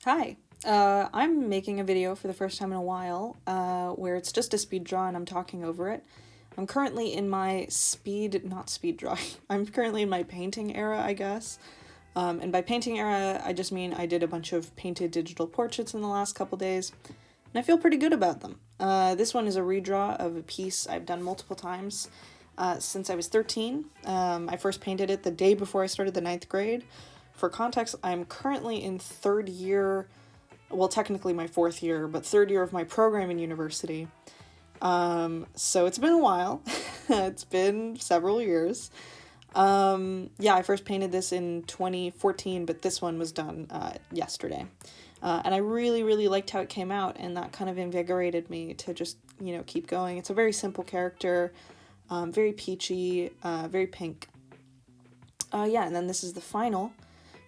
Hi. I'm making a video for the first time in a while, where it's just a speed draw and I'm talking over it. I'm currently in my not speed drawing, I'm currently in my painting era, I guess. And by painting era, I just mean I did a bunch of painted digital portraits in the last couple days, and I feel pretty good about them. This one is a redraw of a piece I've done multiple times since I was 13. I first painted it the day before I started the ninth grade. For context, I'm currently in third year, well, technically my fourth year, but third year of my program in university. So it's been a while. It's been several years. Yeah, I first painted this in 2014, but this one was done yesterday. And I really, really liked how it came out, and that kind of invigorated me to just, keep going. It's a very simple character, very peachy, very pink. Yeah, and then this is the final.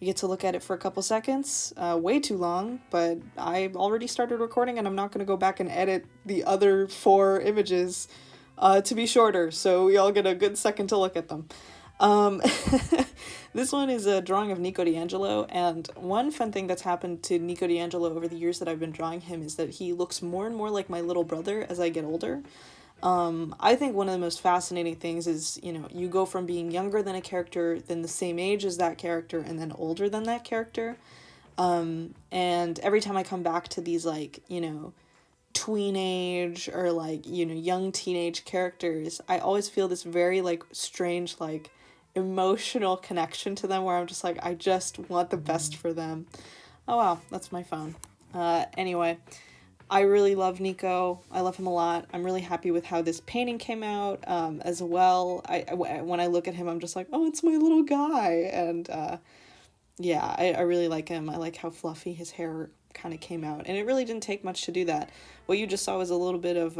You get to look at it for a couple seconds, way too long, but I already started recording and I'm not going to go back and edit the other 4 images to be shorter, so we all get a good second to look at them. This one is a drawing of Nico di Angelo, and one fun thing that's happened to Nico di Angelo over the years that I've been drawing him is that he looks more and more like my little brother as I get older. I think one of the most fascinating things is, you go from being younger than a character, then the same age as that character, and then older than that character. And every time I come back to these, tween age or, young teenage characters, I always feel this very, strange, emotional connection to them where I'm just like, I just want the best for them. Oh, wow, that's my phone. Anyway. I really love Nico. I love him a lot. I'm really happy with how this painting came out as well. When I look at him, I'm just like, oh, it's my little guy. And yeah, I really like him. I like how fluffy his hair kind of came out. And it really didn't take much to do that. What you just saw was a little bit of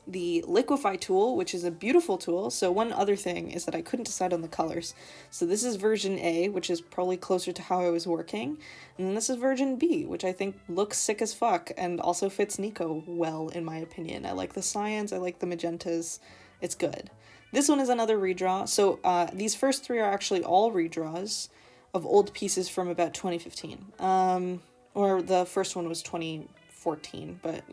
the liquify tool, which is a beautiful tool. So one other thing is that I couldn't decide on the colors. So this is version A, which is probably closer to how I was working. And then this is version B, which I think looks sick as fuck and also fits Nico well, in my opinion. I like the cyans, I like the magentas. It's good. This one is another redraw. So these first 3 are actually all redraws of old pieces from about 2015. Or the first one was 2014, but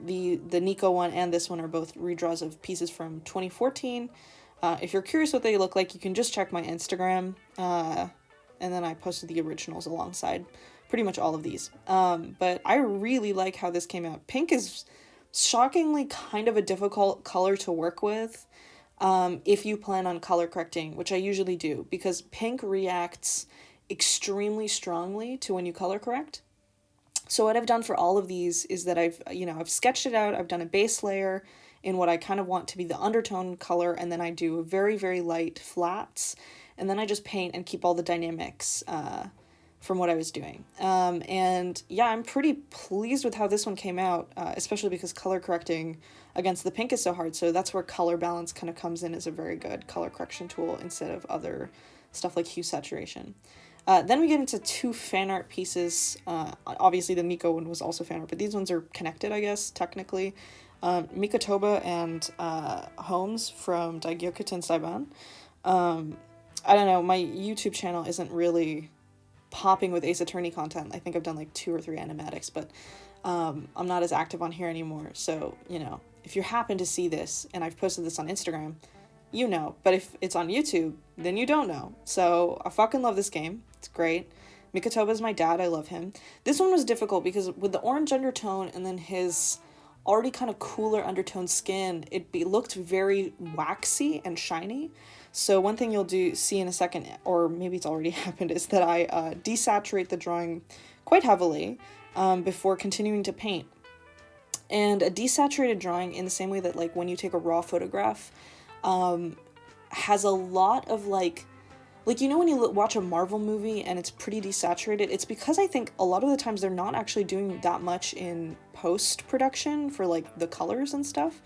the Nico one and this one are both redraws of pieces from 2014. If you're curious what they look like, you can just check my Instagram, and then I posted the originals alongside pretty much all of these. But I really like how this came out. Pink is shockingly kind of a difficult color to work with if you plan on color correcting, which I usually do, because pink reacts extremely strongly to when you color correct. So what I've done for all of these is that I've sketched it out. I've done a base layer in what I kind of want to be the undertone color, and then I do very, very light flats, and then I just paint and keep all the dynamics from what I was doing. And yeah, I'm pretty pleased with how this one came out, especially because color correcting against the pink is so hard. So that's where color balance kind of comes in as a very good color correction tool instead of other stuff like hue saturation. Then we get into 2 fan art pieces. Obviously, the Nico one was also fan art, but these ones are connected, I guess, technically. Mikotoba and Holmes from Daigyokuten Saiban. I don't know, my YouTube channel isn't really popping with Ace Attorney content. I think I've done 2 or 3 animatics, but I'm not as active on here anymore. So, if you happen to see this, and I've posted this on Instagram, but if it's on YouTube, then you don't know. So I fucking love this game. It's great. Mikotoba's my dad. I love him. This one was difficult because with the orange undertone and then his already kind of cooler undertone skin, it looked very waxy and shiny. So one thing you'll see in a second, or maybe it's already happened, is that I desaturate the drawing quite heavily before continuing to paint. And a desaturated drawing, in the same way that when you take a raw photograph, has a lot of when you watch a Marvel movie and it's pretty desaturated, it's because I think a lot of the times they're not actually doing that much in post-production for the colors and stuff.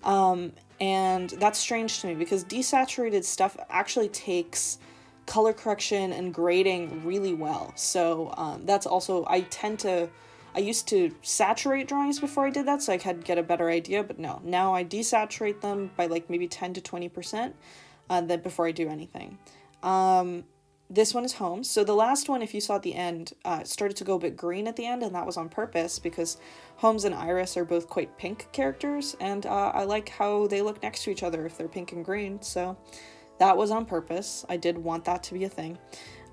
And that's strange to me because desaturated stuff actually takes color correction and grading really well. So that's also, I used to saturate drawings before I did that so I could get a better idea, but no, now I desaturate them by maybe 10 to 20% before I do anything. This one is Holmes. So the last one, if you saw at the end, started to go a bit green at the end, and that was on purpose because Holmes and Iris are both quite pink characters, and I like how they look next to each other if they're pink and green, so that was on purpose. I did want that to be a thing.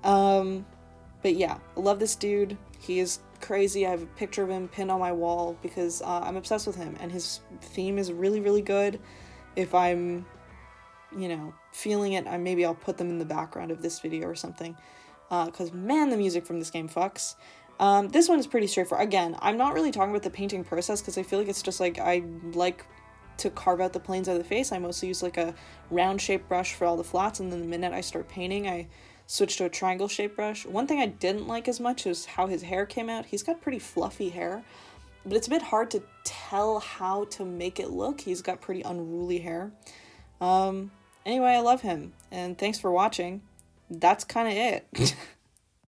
But yeah, I love this dude. He is crazy. I have a picture of him pinned on my wall because I'm obsessed with him, and his theme is really, really good. If I'm, feeling it, maybe I'll put them in the background of this video or something, because man, the music from this game fucks. This one is pretty straightforward. Again, I'm not really talking about the painting process because I feel like it's just like I like to carve out the planes of the face. I mostly use like a round shaped brush for all the flats, and then the minute I start painting, I switch to a triangle shaped brush. One thing I didn't like as much is how his hair came out. He's got pretty fluffy hair, but it's a bit hard to tell how to make it look. He's got pretty unruly hair. Anyway, I love him, and thanks for watching. That's kind of it.